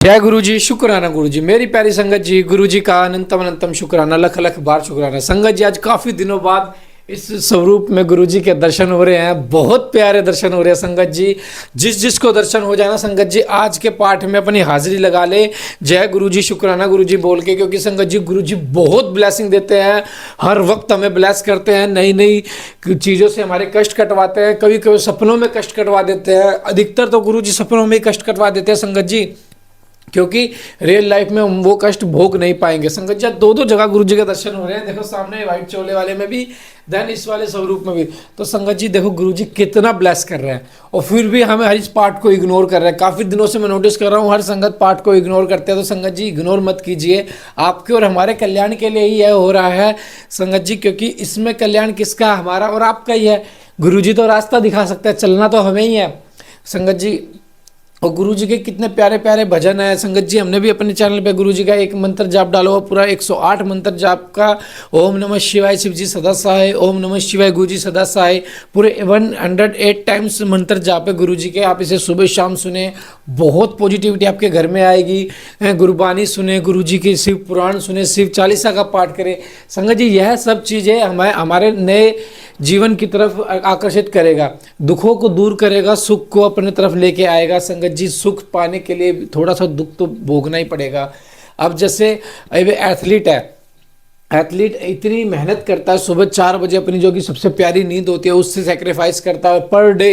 जय गुरु जी, शुक्राना गुरु जी। मेरी प्यारी संगत जी, गुरु जी का अनंतम अनंतम शुक्राना, लख लख बार शुक्राना। संगत जी, आज काफी दिनों बाद इस स्वरूप में गुरु जी के दर्शन हो रहे हैं। बहुत प्यारे दर्शन हो रहे हैं संगत जी। जिस जिसको दर्शन हो जाए ना संगत जी, आज के पाठ में अपनी हाजिरी लगा ले, जय गुरु जी, शुक्राना गुरु जी बोल के। क्योंकि संगत जी, गुरु जी बहुत ब्लेसिंग देते हैं, हर वक्त हमें ब्लेस करते हैं, नई नई चीज़ों से हमारे कष्ट कटवाते हैं। कभी कभी सपनों में कष्ट कटवा देते हैं, अधिकतर तो गुरु जी सपनों में ही कष्ट कटवा देते हैं संगत जी। क्योंकि रियल लाइफ में हम वो कष्ट भोग नहीं पाएंगे। संगत जी, दो दो जगह गुरु जी के दर्शन हो रहे हैं। देखो सामने व्हाइट चोले वाले में भी, देन इस वाले स्वरूप में भी। तो संगत जी देखो, गुरु जी कितना ब्लेस कर रहे हैं और फिर भी हमें हर इस पार्ट को इग्नोर कर रहे हैं। काफ़ी दिनों से मैं नोटिस कर रहा हूँ, हर संगत पार्ट को इग्नोर करते हैं। तो संगत जी, इग्नोर मत कीजिए, आपके और हमारे कल्याण के लिए ही यह हो रहा है संगत जी। क्योंकि इसमें कल्याण किसका, हमारा और आपका ही है। गुरु जी तो रास्ता दिखा सकते हैं, चलना तो हमें ही है संगत जी। और गुरु जी के कितने प्यारे प्यारे भजन है संगत जी। हमने भी अपने चैनल पे गुरु जी का एक मंत्र जाप डाला हुआ, पूरा 108 मंत्र जाप का। ओम नमः शिवाय शिव जी सदा सहाय, ओम नमः शिवाय गुरु जी सदा सहाय। पूरे 108 टाइम्स मंत्र जाप है गुरु जी के। आप इसे सुबह शाम सुने, बहुत पॉजिटिविटी आपके घर में आएगी। गुरबानी सुने, गुरु जी के शिव पुराण सुने, शिव चालीसा का पाठ करें संगत जी। यह सब चीज़ें हमें हमारे नए जीवन की तरफ आकर्षित करेगा, दुखों को दूर करेगा, सुख को अपने तरफ लेके आएगा संगत जी। सुख पाने के लिए थोड़ा सा दुख तो भोगना ही पड़ेगा। अब जैसे अभी एथलीट है, एथलीट इतनी मेहनत करता है, सुबह 4 बजे अपनी जो कि सबसे प्यारी नींद होती है उससे सेक्रीफाइस करता है पर डे,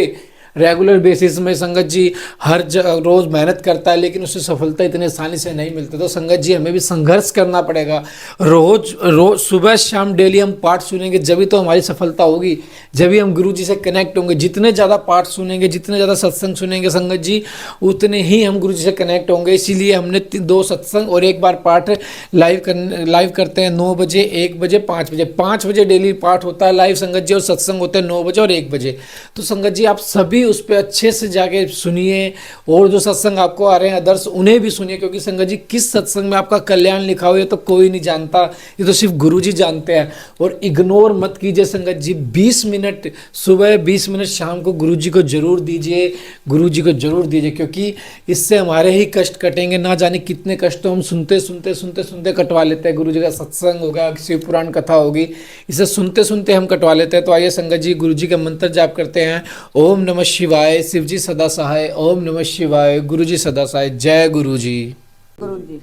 रेगुलर बेसिस में संगत जी। हर रोज़ मेहनत करता है, लेकिन उसे सफलता इतनी आसानी से नहीं मिलती। तो संगत जी, हमें भी संघर्ष करना पड़ेगा। रोज रोज सुबह शाम डेली हम पाठ सुनेंगे, जब तो हमारी सफलता होगी, जब हम गुरु जी से कनेक्ट होंगे। जितने ज़्यादा पाठ सुनेंगे, जितने ज़्यादा सत्संग सुनेंगे संगत जी, उतने ही हम गुरु जी से कनेक्ट होंगे। इसीलिए हमने 2 सत्संग और 1 बार पाठ लाइव करते हैं 9 बजे, 1 बजे, 5 बजे। 5 बजे डेली पाठ होता है लाइव संगत जी, और सत्संग होते हैं 9 बजे और 1 बजे। तो संगत जी, आप सभी उस पर अच्छे से जाके सुनिए, और जो सत्संग आपको आ रहे हैं अदर्स, उन्हें भी सुनिए। क्योंकि संगत जी, किस सत्संग में आपका कल्याण लिखा हो ये तो कोई नहीं जानता, ये तो सिर्फ गुरु जी जानते हैं। और इग्नोर मत कीजिए संगत जी। 20 मिनट सुबह, 20 मिनट शाम को गुरु जी को जरूर दीजिए, गुरु जी को जरूर दीजिए। क्योंकि इससे हमारे ही कष्ट कटेंगे। ना जाने कितने कष्ट तो हम सुनते सुनते सुनते सुनते कटवा लेते हैं। गुरु जी का सत्संग होगा, शिव पुराण कथा होगी, इसे सुनते सुनते हम कटवा लेते हैं। तो आइए संगत जी, गुरु जी का मंत्र जाप करते हैं। ओम नमः शिवाय शिव जी सदा सहाय, ओम नमः शिवाय गुरु जी सदा सहाय। जय गुरु जी। गुरु जी,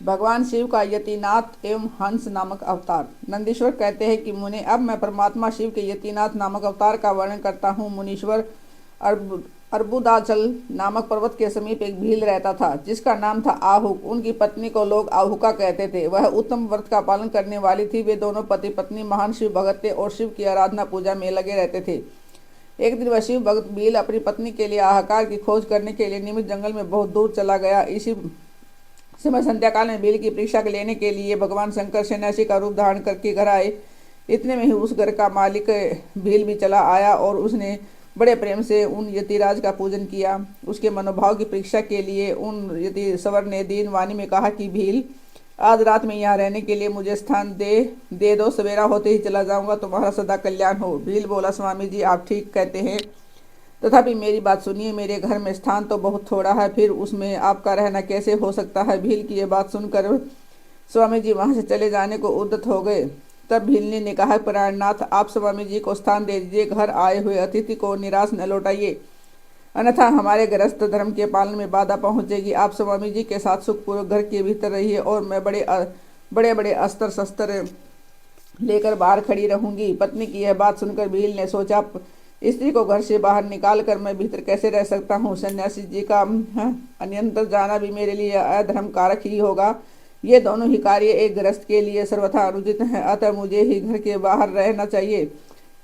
भगवान शिव का यतिनाथ एवं हंस नामक अवतार। नंदीश्वर कहते हैं कि मुने, अब मैं परमात्मा शिव के यतिनाथ नामक अवतार का वर्णन करता हूँ। मुनीश्वर अर्बुदाचल नामक पर्वत के समीप एक भील रहता था, जिसका नाम था आहुक। उनकी पत्नी को लोग आहुका कहते थे। वह उत्तम व्रत का पालन करने वाली थी। वे दोनों पति पत्नी महान शिव भगत थे और शिव की आराधना पूजा में लगे रहते थे। एक दिन वह शिव भक्त भील अपनी पत्नी के लिए आहाकार की खोज करने के लिए निमित जंगल में बहुत दूर चला गया। इसी समय संध्याकाल में भील की परीक्षा लेने के लिए भगवान शंकर सन्यासी का रूप धारण करके घर आए। इतने में ही उस घर का मालिक भील भी चला आया और उसने बड़े प्रेम से उन यतिराज का पूजन किया। उसके मनोभाव की परीक्षा के लिए उन यति सवर ने दीन वाणी में कहा कि भील, आज रात में यहाँ रहने के लिए मुझे स्थान दे दो, सवेरा होते ही चला जाऊंगा, तुम्हारा सदा कल्याण हो। भील बोला, स्वामी जी आप ठीक कहते हैं, तथापि मेरी बात सुनिए। मेरे घर में स्थान तो बहुत थोड़ा है, फिर उसमें आपका रहना कैसे हो सकता है। भील की यह बात सुनकर स्वामी जी वहां से चले जाने को उद्यत हो गए। तब भील ने कहा, प्राणनाथ आप स्वामी जी को स्थान दे दीजिए, घर आए हुए अतिथि को निराश न लौटाइए, अन्यथा हमारे गृहस्थ धर्म के पालन में बाधा पहुंचेगी। आप स्वामी जी के साथ सुखपूर्वक घर के भीतर रहिए और मैं बड़े बड़े अस्त्र शस्त्र लेकर बाहर खड़ी रहूंगी। पत्नी की यह बात सुनकर भील ने सोचा, स्त्री को घर से बाहर निकाल कर मैं भीतर कैसे रह सकता हूँ। सन्यासी जी का अन्यंतर जाना भी मेरे लिए अधर्म कारक ही होगा। ये दोनों ही कार्य एक गृहस्थ के लिए सर्वथा अनुचित हैं, अतः मुझे ही घर के बाहर रहना चाहिए।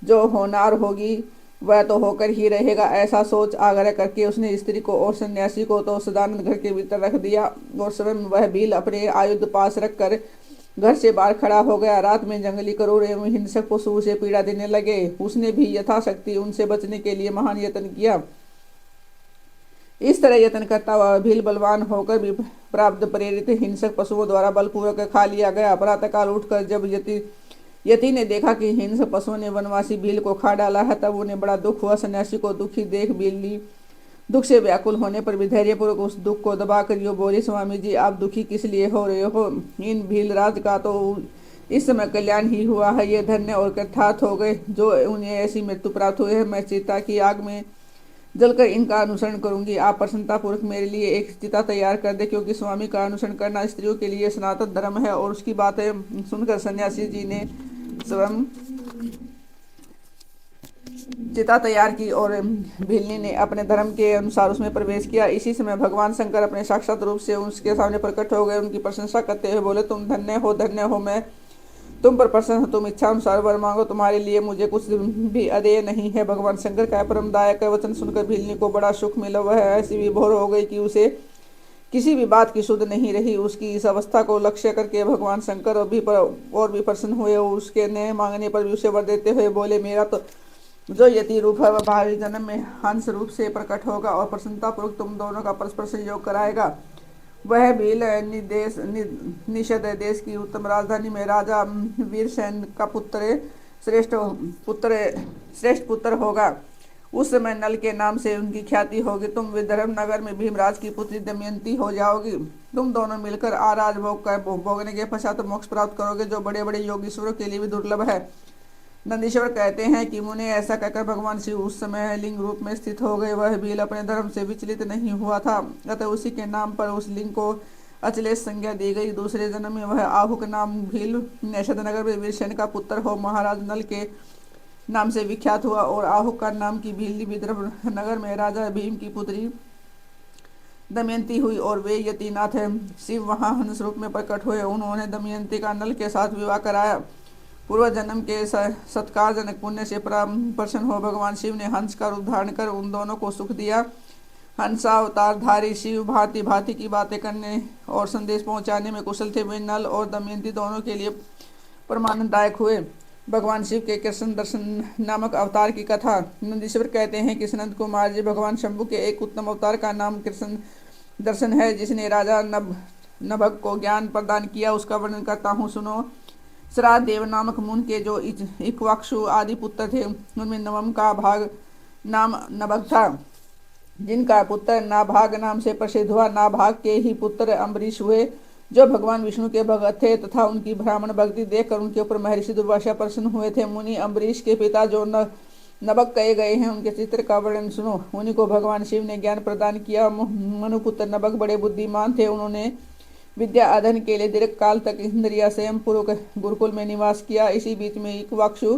जो होनार होगी वह तो होकर ही रहेगा। ऐसा सोच आग्रह करके उसने स्त्री को और सन्यासी को तो सदानंद घर के भीतर रख दिया और स्वयं वह भील अपने आयुध पास रख कर घर से बाहर खड़ा हो गया। रात में जंगली क्रूर एवं हिंसक पशु उसे पीड़ा देने लगे। उसने भी यथाशक्ति उनसे बचने के लिए महान यत्न किया। इस तरह यत्न करता हुआ भील बलवान होकर भी प्राप्त प्रेरित हिंसक पशुओं द्वारा बलपूर्वक खा लिया गया। प्रातःकाल उठकर जब यति ने देखा कि हिंसक पशुओं ने वनवासी भील को खा डाला है, तब उन्हें बड़ा दुख हुआ। सन्यासी को दुखी देख भील दुख से व्याकुल होने पर भी धैर्यपूर्वक उस दुख को दबाकर यो बोली, स्वामी जी आप दुखी किस लिए हो रहे हो? इन भीलराज का तो इस समय कल्याण ही हुआ है, ये धन्य और कृतार्थ हो गए जो उन्हें ऐसी मृत्यु प्राप्त हुई है। मैं चिता की आग में जलकर इनका अनुसरण करूंगी। आप प्रसन्नतापूर्वक मेरे लिए एक चिता तैयार कर दे, क्योंकि स्वामी का अनुसरण करना स्त्रियों के लिए सनातन धर्म है। और उसकी बातें सुनकर सन्यासी जी ने स्वयं चिता तैयार की और भीलनी ने अपने धर्म के अनुसार उसमें प्रवेश किया। इसी समय भगवान शंकर अपने साक्षात रूप से उसके सामने प्रकट हो गए। उनकी प्रशंसा करते हुए बोले, तुम धन्य हो, मैं तुम पर प्रसन्न हो, तुम इच्छा अनुसार वर मांगो, तुम्हारे लिए मुझे कुछ भी अदेय नहीं है। भगवान शंकर का परमदायक वचन सुनकर भीलनी को बड़ा सुख मिला। वह ऐसी विभोर हो गई कि उसे किसी भी बात की सुध नहीं रही। उसकी इस अवस्था को लक्ष्य करके भगवान शंकर और भी प्रसन्न हुए और उसके नए मांगने पर भी उसे वर देते हुए बोले, मेरा तो जो यति रूप है वह भावी जन्म में हंस रूप से प्रकट होगा और प्रसन्नतापूर्वक तुम दोनों का परस्पर संयोग कराएगा। वह भील निषद देश की उत्तम राजधानी में राजा वीरसेन का श्रेष्ठ पुत्र होगा। उस समय नल के नाम से उनकी ख्याति होगी। तुम विदर्भ नगर में भीमराज की पुत्री दमयंती हो जाओगी। तुम दोनों मिलकर आराज भोगने के पश्चात मोक्ष प्राप्त करोगे, जो बड़े बड़े योगीश्वरों के लिए भी दुर्लभ है। नंदीश्वर कहते हैं कि मुने ऐसा कहकर भगवान शिव उस समय लिंग रूप में स्थित हो गए। वह भील अपने धर्म से विचलित नहीं हुआ था, अतः उसी के नाम पर उस लिंग को अचलेश संज्ञा दी गई। दूसरे जन्म में वह आहुक नाम भील निषद नगर में वीरसेन का पुत्र हो महाराज नल के नाम से विख्यात हुआ और आहुक का नाम की भील विदर्भ नगर में राजा भीम की पुत्री दमयंती हुई और वे यतिनाथ शिव वहां हंस रूप में प्रकट हुए। उन्होंने दमयंती का नल के साथ विवाह कराया। पूर्व जन्म के सत्कार जनक पुण्य से प्रसन्न हो भगवान शिव ने हंस का रूप धारण कर उन दोनों को सुख दिया। हंसावतारधारी शिव भांति भांति की बातें करने और संदेश पहुंचाने में कुशल थे। वे नल और दमयंती दोनों के लिए परमानंददायक हुए। भगवान शिव के कृष्ण दर्शन नामक अवतार की कथा। नंदीश्वर कहते हैं कि नंद कुमार जी भगवान शंभु के एक उत्तम अवतार का नाम कृष्ण दर्शन है, जिसने राजा नभग को ज्ञान प्रदान किया। उसका वर्णन करता हूँ, सुनो। श्राद्ध देव नामक मुन के जो इक्वाक्षु आदि पुत्र थे, उनमें नवम का भाग नाम नभग था, जिनका पुत्र नाभाग नाम से प्रसिद्ध हुआ। नाभाग के ही पुत्र अम्बरीश हुए, जो भगवान विष्णु के भगत थे तथा उनकी ब्राह्मण भक्ति देखकर उनके ऊपर महर्षि दुर्वासा प्रसन्न हुए थे। मुनि अम्बरीश के पिता जो नभग कहे गए हैं, उनके चित्र का वर्णन सुनो। उन्हीं को भगवान शिव ने ज्ञान प्रदान किया। मनुपुत्र नभग बड़े बुद्धिमान थे। उन्होंने विद्या अध्ययन के लिए दीर्घ काल तक इंद्रिया स्वयं पूर्वक गुरुकुल में निवास किया। इसी बीच में इक्वाक्षु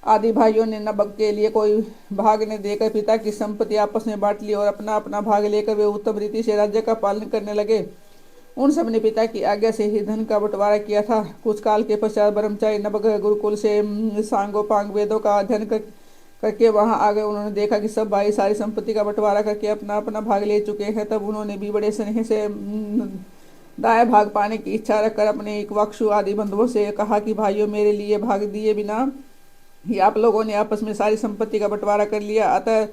आदि भाइयों ने नभग के लिए कोई भाग न देकर पिता की संपत्ति आपस में बांट ली और अपना अपना भाग लेकर वे उत्तम रीति से राज्य का पालन करने लगे। उन सब ने पिता की आज्ञा से ही धन का बंटवारा किया था। कुछ काल के पश्चात ब्रह्मचारी नभग गुरुकुल से सांगोपांग वेदों का अध्ययन करके वहां आ गए। उन्होंने देखा कि सब भाई सारी संपत्ति का बंटवारा करके अपना अपना भाग ले चुके हैं। तब उन्होंने भी बड़े स्नेह से दाएं भाग पाने की इच्छा रखकर अपने इक्वाक्षु आदि बंधुओं से कहा कि भाइयों, मेरे लिए भाग दिए बिना ही आप लोगों ने आपस में सारी संपत्ति का बंटवारा कर लिया, अतः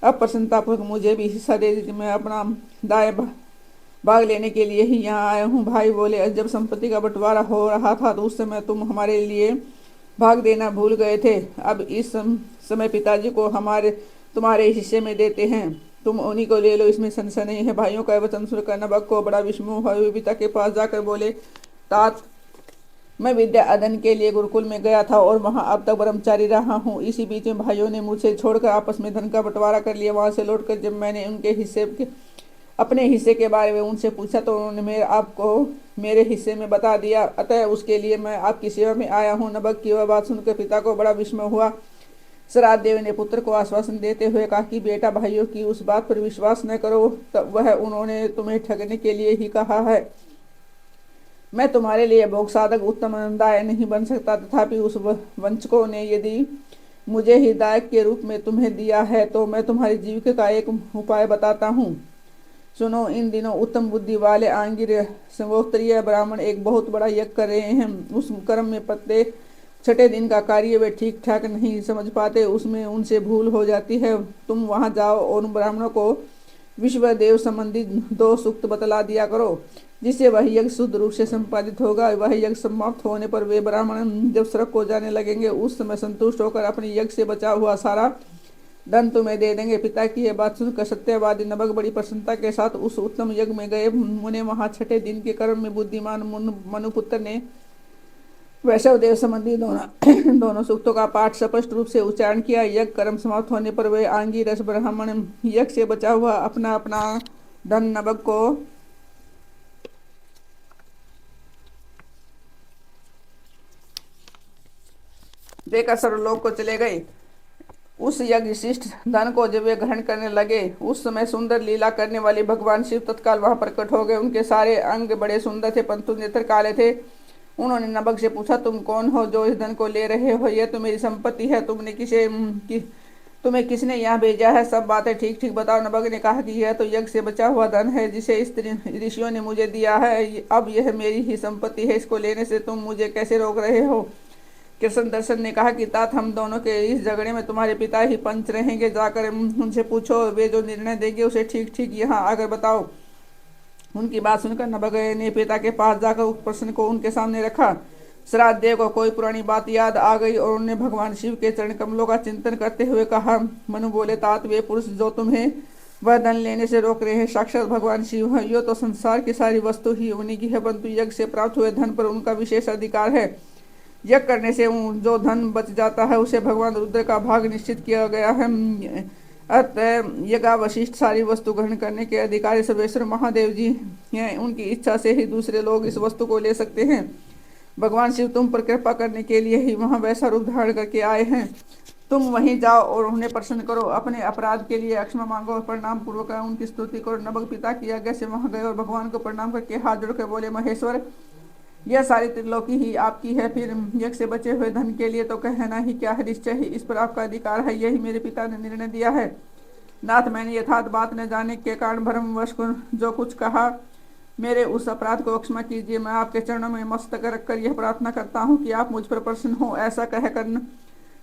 अब प्रसन्नतापूर्वक मुझे भी हिस्सा दे दीजिए। मैं अपना दाएं भाग लेने के लिए ही यहाँ आया हूँ। भाई बोले, जब संपत्ति का बंटवारा हो रहा था तो उस समय तुम हमारे लिए भाग देना भूल गए थे। अब इस समय पिताजी को तुम्हारे हिस्से में देते हैं, तुम उन्हीं को ले लो, इसमें संशय नहीं है। भाइयों का वचन सुनकर नभग को बड़ा विस्मय हुआ। वे पिता के पास जाकर बोले, तात, मैं विद्या अध्ययन के लिए गुरुकुल में गया था और वहां अब तक ब्रह्मचारी रहा हूँ। इसी बीच में भाइयों ने मुझे छोड़कर आपस में धन का बंटवारा कर लिया। वहां से लौटकर जब मैंने अपने हिस्से के बारे में उनसे पूछा तो उन्होंने आपको मेरे हिस्से में बता दिया, अतः उसके लिए मैं आपकी सेवा में आया हूँ। नभग की वह बात सुनकर पिता को बड़ा विस्मय हुआ। श्राद्ध देव ने पुत्र को आश्वासन देते हुए कहा कि बेटा, भाइयों की उस बात पर विश्वास न करो, तब वह उन्होंने तुम्हें ठगने के लिए ही कहा है। मैं तुम्हारे लिए भोग साधक उत्तम आनंदाय नहीं बन सकता, तथापि उस वंचकों ने यदि मुझे ही दायक के रूप में तुम्हें दिया है तो मैं तुम्हारी जीविका का एक उपाय बताता हूँ। सुनो, इन दिनों उत्तम बुद्धि वाले आंगिर संगोत्रीय ब्राह्मण एक बहुत बड़ा यज्ञ कर रहे हैं। उस कर्म में प्रत्येक छठे दिन का कार्य वे ठीक ठाक नहीं समझ पाते, उसमें उनसे भूल हो जाती है। तुम वहां जाओ और उन ब्राह्मणों को विश्व देव संबंधी 2 सूक्त बतला दिया करो, जिससे वह यज्ञ शुद्ध रूप से संपादित होगा। वह यज्ञ समाप्त होने पर वे ब्राह्मण जब सड़क को जाने लगेंगे, उस समय संतुष्ट होकर अपने यज्ञ से बचा हुआ सारा धन तुम्हें दे देंगे। पिता की यह बात सुनकर सत्यवादी नबक बड़ी प्रसन्नता के साथ उस उत्तम यज्ञ में गए। मुने वहां छठे दिन के कर्म में बुद्धिमान मनुपुत्र ने वैष्णव देव संबंधी दोनों दोनों सूक्तों का पाठ स्पष्ट रूप से उच्चारण किया। यज्ञ कर्म समाप्त होने पर वे आंगी रस ब्राह्मण यज्ञ से बचा हुआ अपना अपना धन नबक को देकर सर्वलोक को चले गए। उस यज्ञ शिष्ट धन को जब वे ग्रहण करने लगे, उस समय सुंदर लीला करने वाले भगवान शिव तत्काल वहां प्रकट हो गए। उनके सारे अंग बड़े सुंदर थे, परंतु नेत्र काले थे। उन्होंने नबक से पूछा, तुम कौन हो जो इस धन को ले रहे हो? यह तो मेरी संपत्ति है। तुम्हें किसने यहाँ भेजा है? सब बातें ठीक ठीक बताओ। नबक ने कहा कि यह तो यज्ञ से बचा हुआ धन है जिसे ऋषियों ने मुझे दिया है। अब यह मेरी ही संपत्ति है, इसको लेने से तुम मुझे कैसे रोक रहे हो? कृष्ण दर्शन ने कहा कि तात, हम दोनों के इस झगड़े में तुम्हारे पिता ही पंच रहेंगे। जाकर उनसे पूछो, वे जो निर्णय देंगे उसे ठीक ठीक यहाँ आकर बताओ। उनकी बात सुनकर नबक ने पिता के पास जाकर उस प्रश्न को उनके सामने रखा। श्राद्ध देव को कोई पुरानी बात याद आ गई और उन्होंने भगवान शिव के चरण कमलों का चिंतन करते हुए कहा। मनु बोले, तात, वे पुरुष जो तुम्हें वह धन लेने से रोक रहे हैं साक्षात भगवान शिव है। यो तो संसार की सारी वस्तु ही उन्हीं की है, परंतु यज्ञ से प्राप्त हुए धन पर उनका विशेष अधिकार है। यज्ञ करने से जो धन बच जाता है उसे भगवान रुद्र का भाग निश्चित किया गया है। अतः यज्ञावशिष्ट सारी वस्तु ग्रहण करने के अधिकारी सर्वेश्वर महादेव जी हैं। उनकी इच्छा से ही दूसरे लोग इस वस्तु को ले सकते हैं। भगवान शिव तुम पर कृपा करने के लिए ही वहां वैसा रूप धारण करके आए हैं। तुम वहीं जाओ और उन्हें प्रसन्न करो। अपने अपराध के लिए क्षमा मांगो और प्रणाम पूर्वक उनकी स्तुति करो। नबक पिता की आज्ञा से वहां गए और भगवान को प्रणाम करके हाथ जोड़कर बोले, महेश्वर, यह सारी त्रिलोकी ही आपकी है। फिर यज्ञ से बचे हुए धन के लिए तो कहना ही क्या है, निश्चय ही इस पर आपका अधिकार है। यही मेरे पिता ने निर्णय दिया है। नाथ, मैंने यथार्थ बात न जाने के कारण भ्रमवश जो कुछ कहा, मेरे उस अपराध को क्षमा कीजिए। मैं आपके चरणों में मस्तक रखकर यह प्रार्थना करता हूँ कि आप मुझ पर प्रसन्न हो। ऐसा कहकर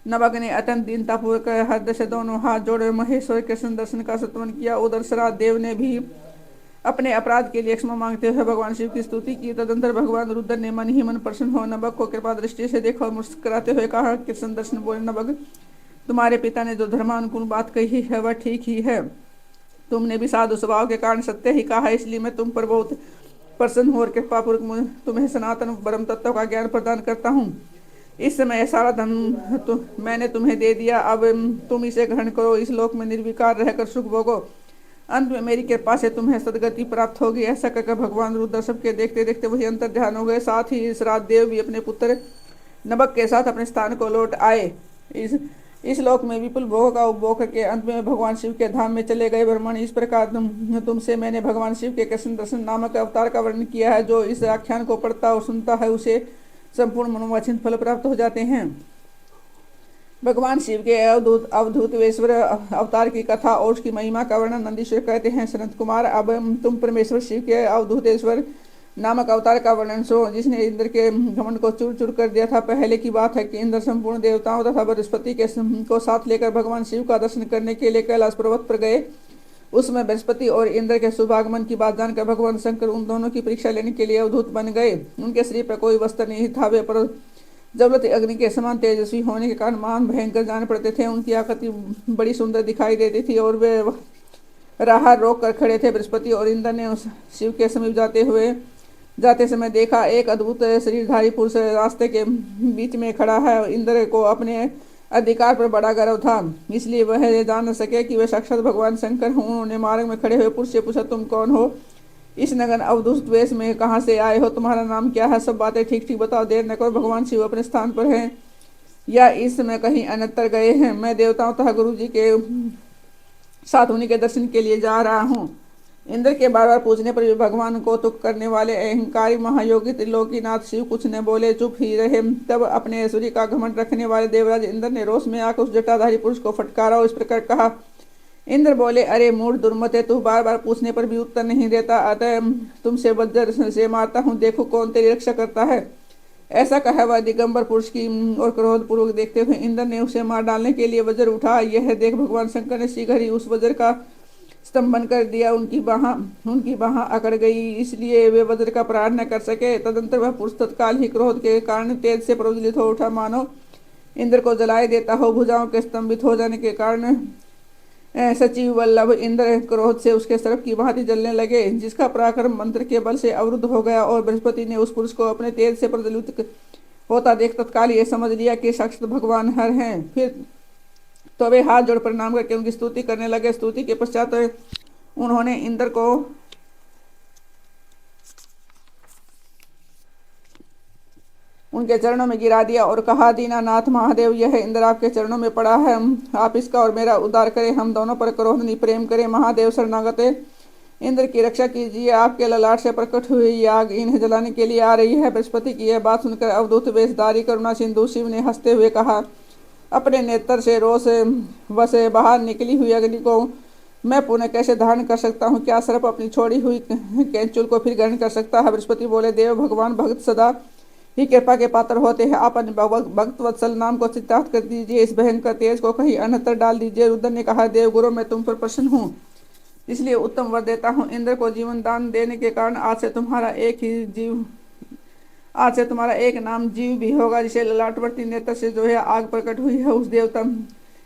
नबक ने अत्यंत दीनतापूर्वक हृदय से दोनों हाथ जोड़े महेश्वर कृष्ण दर्शन का स्तवन किया। उधर श्राद्ध देव ने भी अपने अपराध के लिए क्षमा मांगते हुए भगवान शिव की स्तुति की। तदंतर भगवान रुद्र ने मन ही मन प्रसन्न हो नबक को कृपा दृष्टि से देखा और मुस्कुराते हुए कहा। कृष्ण दर्शन बोले, नबक, तुम्हारे पिता ने जो धर्मानुकूल बात कही है वह ठीक ही है। तुमने भी साधु स्वभाव के कारण सत्य ही कहा है, इसलिए मैं तुम पर बहुत प्रसन्न हो और कृपापूर्वक तुम्हें सनातन ब्रह्म तत्व का ज्ञान प्रदान करता हूँ। इस समय सारा धन मैंने तुम्हें दे दिया, अब तुम इसे ग्रहण करो। इस लोक में निर्विकार रहकर सुख भोगो। अंत में मेरी कृपा से तुम्हें सदगति प्राप्त होगी। ऐसा कहकर भगवान रुद्र सबके देखते देखते वही अंतर ध्यान हो गए। साथ ही श्राद्ध देव भी अपने पुत्र नबक के साथ अपने स्थान को लौट आए। इस लोक में विपुल भोग का उपभोग करके अंत में भगवान शिव के धाम में चले गए। ब्रह्मण, इस प्रकार तुमसे मैंने भगवान शिव के कृष्ण दर्शन नामक अवतार का वर्णन किया है। जो इस आख्यान को पढ़ता और सुनता है उसे संपूर्ण मनोवांछित फल प्राप्त हो जाते हैं। भगवान शिव के अवधूतवेश्वर अवतार की कथा और उसकी महिमा का वर्णन नंदीश्वर कहते हैं। सनत कुमार, अब तुम परमेश्वर शिव के अवधूतेश्वर नामक अवतार का वर्णन सुनो, जिसने इंद्र के घमंड को चूर चूर कर दिया था। पहले की बात है कि इंद्र संपूर्ण देवताओं तथा बृहस्पति को साथ लेकर भगवान शिव का दर्शन करने के लिए कैलाश पर्वत पर गए। उसमें बृहस्पति और इंद्र के शुभागमन की बात जानकर भगवान शंकर उन दोनों की परीक्षा लेने के लिए अवधूत बन गए। उनके शरीर पर कोई वस्त्र नहीं था, वे पर जबलत अग्नि के समान तेजस्वी होने के कारण महान भयंकर जान पड़ते थे। उनकी आकृति बड़ी सुंदर दिखाई देती थी और वे राह रोक कर खड़े थे। बृहस्पति और इंद्र ने उस शिव के समीप जाते समय देखा, एक अद्भुत शरीरधारी पुरुष रास्ते के बीच में खड़ा है। इंद्र को अपने अधिकार पर बड़ा गर्व था, इसलिए वह जान न सके कि वह साक्षात भगवान शंकर हूँ। उन्होंने मार्ग में खड़े हुए पुरुष से पूछा, तुम कौन हो? इस नगन अवधूत वेश में कहाँ से आए हो? तुम्हारा नाम क्या है? सब बातें ठीक ठीक बताओ, देर न करो। भगवान शिव अपने स्थान पर हैं या इस समय कहीं अन्यत्र गए हैं? मैं देवताओं तथा गुरु जी के साथ उन्हीं के दर्शन के लिए जा रहा हूँ। इंद्र के बार बार पूछने पर भी भगवान को तुक करने वाले अहंकारी महायोगी त्रिलोकीनाथ शिव कुछ न बोले, चुप ही रहे। तब अपने ऐश्वर्य का घमंड रखने वाले देवराज इंद्र ने रोष में आकर उस जटाधारी पुरुष को फटकारा और इस प्रकार कहा। इंद्र बोले, अरे मूढ़ दुर्मते, तू बार बार पूछने पर भी उत्तर नहीं देता, अतः तुमसे वज्र से मारता हूँ, देखो कौन तेरी रक्षा करता है। ऐसा कहा वह दिगंबर पुरुष की और क्रोध पूर्वक देखते हुए इंद्र ने उसे मार डालने के लिए वज्र उठा। यह देख भगवान शंकर ने शीघ्र ही उस वज्र का स्तंभन कर दिया। उनकी बाह अकड़ गई, इसलिए वे वज्र का प्रहार न कर सके। तदंतर वह पुरुष तत्काल ही क्रोध के कारण तेज से प्रज्वलित हो उठा, मानो इंद्र को जलाए देता हो। भुजाओं के स्तंभित हो जाने के कारण सचिव वल्लभ इंद्र क्रोध से उसके सर्प की भांति जलने लगे, जिसका पराक्रम मंत्र के बल से अवरुद्ध हो गया। और बृहस्पति ने उस पुरुष को अपने तेज से प्रज्वलित होता देख तत्काल ये समझ लिया कि साक्षात भगवान हर हैं। फिर तो वे हाथ जोड़ प्रणाम करके उनकी स्तुति करने लगे। स्तुति के पश्चात उन्होंने इंद्र को उनके चरणों में गिरा दिया और कहा, दीनानाथ महादेव, यह इंद्र आपके चरणों में पड़ा है, आप इसका और मेरा उद्धार करें, हम दोनों पर क्रोध नहीं प्रेम करें। महादेव शरणागत इंद्र की रक्षा कीजिए, आपके ललाट से प्रकट हुई आग इन्हें जलाने के लिए आ रही है। बृहस्पति की यह बात सुनकर अवधूत वेशधारी करुणा सिंधु शिव ने हंसते हुए कहा, अपने नेत्र से रोष वसे बाहर निकली हुई अग्नि को मैं पुनः कैसे धारण कर सकता हूँ? क्या सर्प अपनी छोड़ी हुई कैंचुल को फिर ग्रहण कर सकता है? बृहस्पति बोले, देव भगवान भक्त सदा ही कृपा के पात्र होते हैं, आप अपने भक्त वत्सल नाम को चित्तार्थ कर दीजिए, इस भयंकर तेज को कहीं अन्यत्र डाल दीजिए। रुद्र ने कहा, देव गुरु, मैं तुम पर प्रसन्न हूँ, इसलिए उत्तम वर देता हूँ। इंद्र को जीवन दान देने के कारण आज से तुम्हारा एक नाम जीव भी होगा, जिसे ललाटवर्ती नेत्र से जो है आग प्रकट हुई है, उस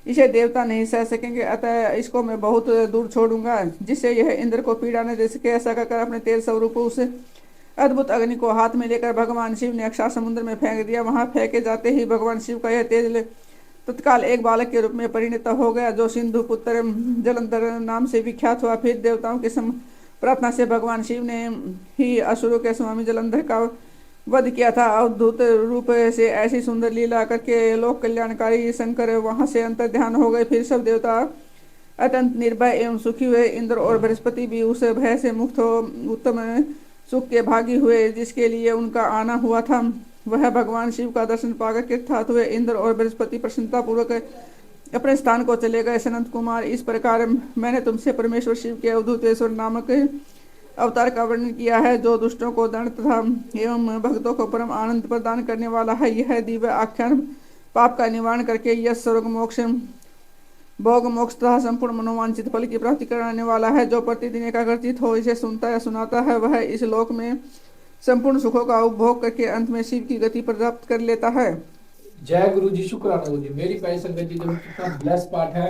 इसे देवता नहीं सह सकेंगे, अतः इसको मैं बहुत दूर छोड़ूंगा, जिससे यह इंद्र को पीड़ा न दे सके। ऐसा कहकर अपने तेज स्वरूप उसे अद्भुत अग्नि को हाथ में लेकर भगवान शिव ने अक्षार समुद्र में फेंक दिया। वहां फेंके जाते ही भगवान शिव का यह तेज तत्काल एक बालक के रूप में परिणत हो गया, जो सिंधु पुत्र जलंधर नाम से विख्यात हुआ। फिर देवताओं की प्रार्थना से भगवान शिव ने ही असुरों के स्वामी जलंधर का वध किया था। अवधूत रूप से ऐसी सुंदर लीला करके लोक कल्याणकारी शंकर वहां से अंतर ध्यान हो गए। फिर सब देवता अत्यंत निर्भय एवं सुखी हुए। इंद्र और बृहस्पति भी उस भय से मुक्त हो उत्तम सुख के भागी हुए, जिसके लिए उनका आना हुआ था। वह भगवान शिव का दर्शन पाकर कृतार्थ हुए। इंद्र और बृहस्पति प्रसन्नता पूर्वक अपने स्थान को चले गए। सनत कुमार, इस प्रकार मैंने तुमसे परमेश्वर शिव के अवधूतेश्वर नामक अवतार का वर्णन किया है, जो दुष्टों को दंड तथा एवं भक्तों को परम आनंद प्रदान करने वाला है। यह दिव्य आख्यान पाप का निवारण करके यश स्वर्ग मोक्ष भोग मोक्ष तथा संपूर्ण मनोवांछित फल की प्राप्ति कराने वाला है। जो प्रतिदिन एकाग्रचित हो इसे सुनता या सुनाता है, वह इस लोक में संपूर्ण सुखों का उपभोग करके अंत में शिव की गति प्राप्त कर लेता है। जय गुरु जी, शुक्राना गुरु जी। मेरी प्यारी संगत जी, देखो कितना ब्लेस पाठ है।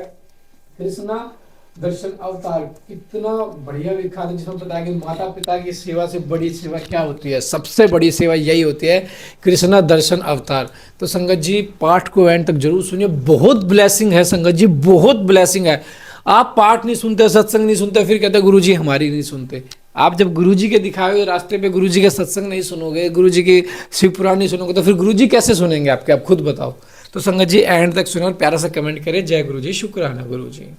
कृष्णा दर्शन अवतार, कितना बढ़िया लिखा है, जिसमें बताया कि माता पिता की सेवा से बड़ी सेवा क्या होती है। सबसे बड़ी सेवा यही होती है, कृष्णा दर्शन अवतार। तो संगत जी पाठ को एंड तक जरूर सुनिए, बहुत ब्लेसिंग है संगत जी, बहुत ब्लेसिंग है। आप पाठ नहीं सुनते, सत्संग नहीं सुनते, फिर कहते गुरु जी हमारी नहीं सुनते। आप जब गुरु जी के दिखाए हुए रास्ते पे गुरु जी के सत्संग नहीं सुनोगे, गुरु जी की शिव पुराण नहीं सुनोगे, तो फिर गुरु जी कैसे सुनेंगे आपके? आप खुद बताओ। तो संगत जी एंड तक सुने और प्यारा सा कमेंट करें। जय गुरु जी, शुक्राना गुरु जी।